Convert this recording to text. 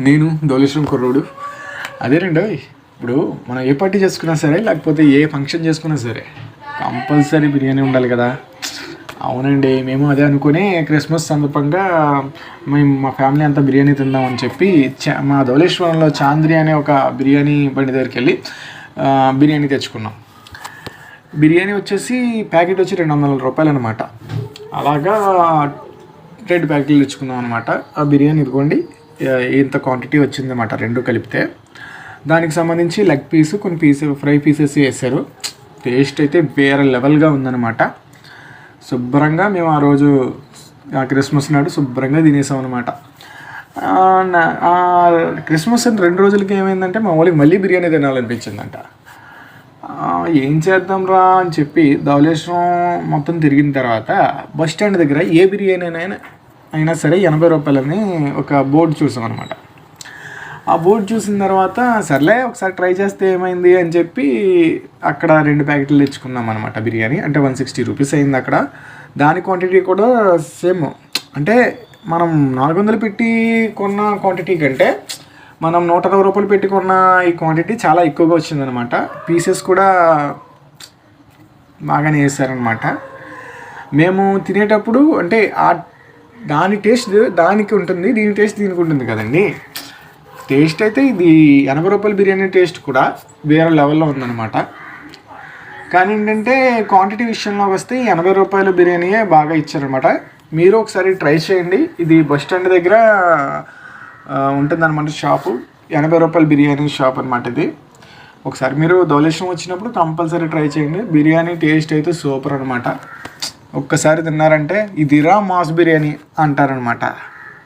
నేను ధవళేశ్వరం కుర్రోడు. అదేనండి, ఇప్పుడు మనం ఏ పార్టీ చేసుకున్నా సరే, లేకపోతే ఏ ఫంక్షన్ చేసుకున్నా సరే కంపల్సరీ బిర్యానీ ఉండాలి కదా. అవునండి, మేము అదే అనుకుని క్రిస్మస్ సందర్భంగా మేము మా ఫ్యామిలీ అంతా బిర్యానీ తిందామని చెప్పి మా ధవళేశ్వరంలో చాంద్రి అనే ఒక బిర్యానీ బండి దగ్గరికి వెళ్ళి బిర్యానీ తెచ్చుకున్నాం. బిర్యానీ వచ్చేసి ప్యాకెట్ వచ్చి 200 రూపాయలు అనమాట. అలాగా 2 ప్యాకెట్లు తెచ్చుకున్నాం అనమాట. ఆ బిర్యానీ ఇదిగోండి ఇంత క్వాంటిటీ వచ్చిందన్నమాట, 2 కలిపితే. దానికి సంబంధించి లెగ్ పీసు, కొన్ని ఫ్రై పీసెస్ వేసారు. టేస్ట్ అయితే వేరే లెవెల్గా ఉందన్నమాట. శుభ్రంగా మేము ఆ రోజు క్రిస్మస్ నాడు శుభ్రంగా తినేసాం అనమాట. క్రిస్మస్ 2 రోజులకి ఏమైందంటే మా వాళ్ళకి మళ్ళీ బిర్యానీ తినాలనిపించిందంట. ఏం చేద్దాం రా అని చెప్పి ధవళేశ్వరం మొత్తం తిరిగిన తర్వాత బస్ స్టాండ్ దగ్గర ఏ బిర్యానీ అయినా సరే 80 రూపాయలని ఒక బోర్డు చూసాం అనమాట. ఆ బోర్డు చూసిన తర్వాత సర్లే ఒకసారి ట్రై చేస్తే ఏమైంది అని చెప్పి అక్కడ 2 ప్యాకెట్లు తెచ్చుకున్నాం అనమాట. బిర్యానీ అంటే 160 రూపీస్ అయింది అక్కడ. దాని క్వాంటిటీ కూడా సేమ్, అంటే మనం 400 పెట్టి కొన్న క్వాంటిటీ కంటే మనం 120 రూపాయలు పెట్టుకున్న ఈ క్వాంటిటీ చాలా ఎక్కువగా వచ్చిందనమాట. పీసెస్ కూడా బాగానే వేసారనమాట. మేము తినేటప్పుడు అంటే దాని టేస్ట్ దానికి ఉంటుంది, దీని టేస్ట్ దీనికి ఉంటుంది కదండి. టేస్ట్ అయితే ఇది 80 రూపాయల బిర్యానీ టేస్ట్ కూడా వేరే లెవెల్లో ఉందన్నమాట. కానీ ఏంటంటే క్వాంటిటీ విషయంలోకి వస్తే 80 రూపాయల బిర్యానీయే బాగా ఇచ్చారనమాట. మీరు ఒకసారి ట్రై చేయండి. ఇది బస్ స్టాండ్ దగ్గర ఉంటుందన్నమాట షాపు. 80 రూపాయల బిర్యానీ షాప్ అనమాట ఇది. ఒకసారి మీరు ధవళేశ్వరం వచ్చినప్పుడు కంపల్సరీ ట్రై చేయండి. బిర్యానీ టేస్ట్ అయితే సూపర్ అనమాట. ఒక్కసారి తిన్నారంటే ఇదిరా మాస్ బిర్యానీ అంటారనమాట.